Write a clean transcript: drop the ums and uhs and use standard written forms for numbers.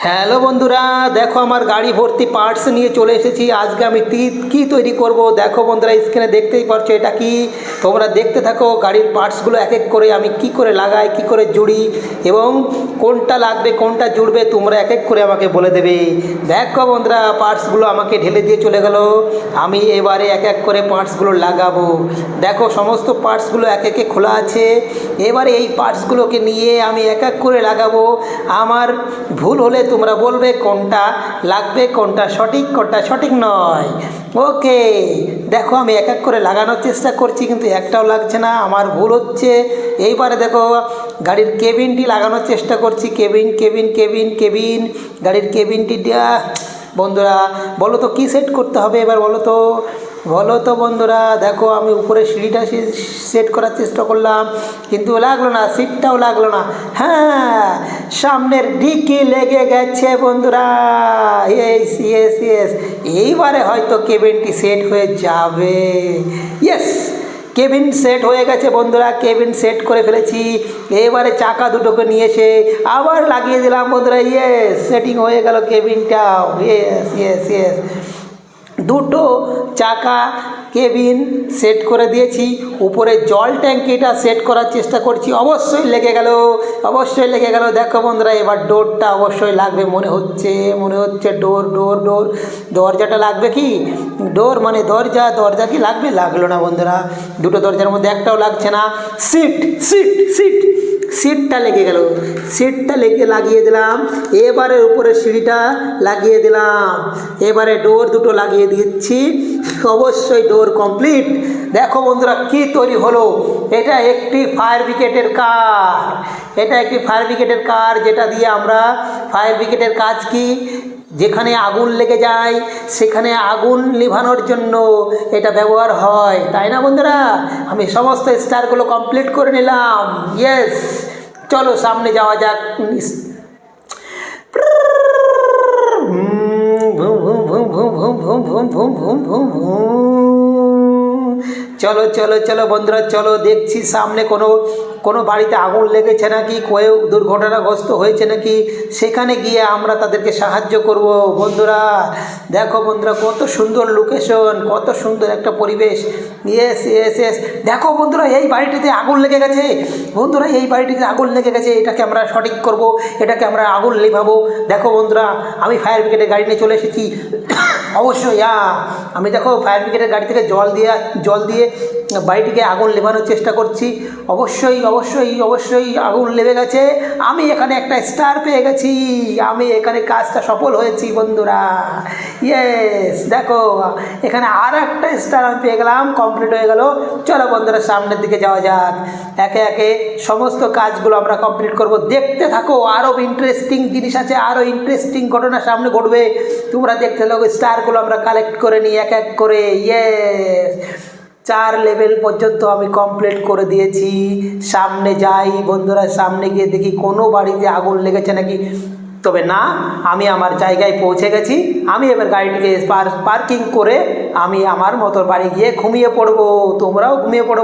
Hello বন্ধুরা, দেখো আমার গাড়ি ভর্তি পার্টস নিয়ে চলে এসেছি। আজকে আমি কি তৈরি করব দেখো বন্ধুরা, স্ক্রিনে দেখতেই পারছো এটা কি। তোমরা দেখতে থাকো গাড়ির পার্টসগুলো এক এক করে আমি কি করে লাগাই, কি করে জুড়ি এবং কোনটা লাগবে কোনটা জুড়বে তোমরা এক এক করে আমাকে বলে দেবে। দেখো বন্ধুরা, পার্টসগুলো আমাকে ঢেলে দিয়ে চলে গেল। আমি এবারে এক এক করে পার্টসগুলো লাগাবো। দেখো সমস্ত পার্টসগুলো এক একে খোলা আছে। এবারে এই পার্টসগুলোকে নিয়ে আমি এক এক করে লাগাবো। আমার ভুল হলে তোমরা বলবে কোনটা লাগবে, কোনটা সঠিক নয়। ওকে, দেখো আমি এক এক করে লাগানোর চেষ্টা করছি কিন্তু একটাও লাগছে না, আমার ভুল হচ্ছে। এইবারে দেখো গাড়ির কেবিনটি লাগানোর চেষ্টা করছি। কেবিন গাড়ির কেবিনটি বন্ধুরা বলো তো কী সেট করতে হবে এবার বলো তো বন্ধুরা। দেখো আমি উপরে সিঁড়িটা সেট করার চেষ্টা করলাম কিন্তু লাগলো না, সিটটাও লাগলো না। হ্যাঁ, সামনের ডিকি লেগে গেছে বন্ধুরা। ইয়েস, এইবারে হয়তো কেবিনটি সেট হয়ে যাবে। ইয়েস, কেবিন সেট হয়ে গেছে বন্ধুরা, কেবিন সেট করে ফেলেছি। এবারে চাকা দুটোকে নিয়ে এসে আবার লাগিয়ে দিলাম বন্ধুরা। ইয়েস, সেটিং হয়ে গেল কেবিনটাও। ইয়েস, দুটো চাকা কেবিন সেট করে দিয়েছি। উপরে জল ট্যাঙ্কিটা সেট করার চেষ্টা করছি। অবশ্যই লেগে গেল দেখো বন্ধুরা। এবার ডোরটা অবশ্যই লাগবে মনে হচ্ছে ডোর দরজাটা লাগবে কি? ডোর মানে দরজা কি লাগলো না বন্ধুরা। দুটো দরজার মধ্যে একটাও লাগছে না। সিটটা লাগিয়ে দিলাম। এবারে উপরে সিঁড়িটা লাগিয়ে দিলাম। এবারে ডোর দুটো লাগিয়ে দিচ্ছি। অবশ্যই ডোর কমপ্লিট। দেখো বন্ধুরা কি তৈরি হলো। এটা একটি ফায়ার ব্রিগেডের কার। যেটা দিয়ে আমরা ফায়ার ব্রিগেডের কাজ কি, যেখানে আগুন লেগে যায় সেখানে আগুন নিভানোর জন্য এটা ব্যবহার হয়, তাই না বন্ধুরা? আমি সমস্ত স্টারগুলো কমপ্লিট করে নিলাম। ইয়েস, চলো সামনে যাওয়া যাক। চলো বন্ধুরা, চলো দেখছি সামনে কোনো বাড়িতে আগুন লেগেছে নাকি, কেউ দুর্ঘটনাগ্রস্ত হয়েছে নাকি, সেখানে গিয়ে আমরা তাদেরকে সাহায্য করব বন্ধুরা। দেখো বন্ধুরা কত সুন্দর লোকেশন, কত সুন্দর একটা পরিবেশ। ইয়েস, দেখো বন্ধুরা এই বাড়িটিতে আগুন লেগে গেছে। এটাকে আমরা সঠিক করব, এটাকে আমরা আগুন নেভাবো। দেখো বন্ধুরা আমি ফায়ার ব্রিগেডের গাড়ি নিয়ে চলে এসেছি। অবশ্যই আমি দেখো ফায়ার ব্রিগেডের গাড়ি থেকে জল দিয়ে বাড়িটিকে আগুন নেভানোর চেষ্টা করছি। অবশ্যই আগুন লেগে গেছে। আমি এখানে একটা স্টার পেয়ে গেছি। আমি এখানে কাজটা সফল হয়েছি বন্ধুরা। ইয়েস, দেখো এখানে আর একটা স্টার আমি পেয়ে গেলাম, কমপ্লিট হয়ে গেল। চলো বন্ধুরা সামনের দিকে যাওয়া যাক। একে একে সমস্ত কাজগুলো আমরা কমপ্লিট করব। দেখতে থাকো, আরও ইন্টারেস্টিং জিনিস আছে, আরও ইন্টারেস্টিং ঘটনা সামনে ঘটবে। তোমরা দেখতে থাকো। স্টারগুলো আমরা কালেক্ট করে নিই এক এক করে। ইয়েস, 4 লেভেল পর্যন্ত আমি কমপ্লিট করে দিয়েছি। সামনে যাই বন্ধুরা, সামনে গিয়ে দেখি কোনো বাড়িতে আগুন লেগেছে নাকি। তবে না, আমি আমার জায়গায় পৌঁছে গেছি। আমি এবার গাড়িটিকে পার্কিং করে আমি আমার মতো বাড়ি গিয়ে ঘুমিয়ে পড়বো। তোমরাও ঘুমিয়ে পড়ো।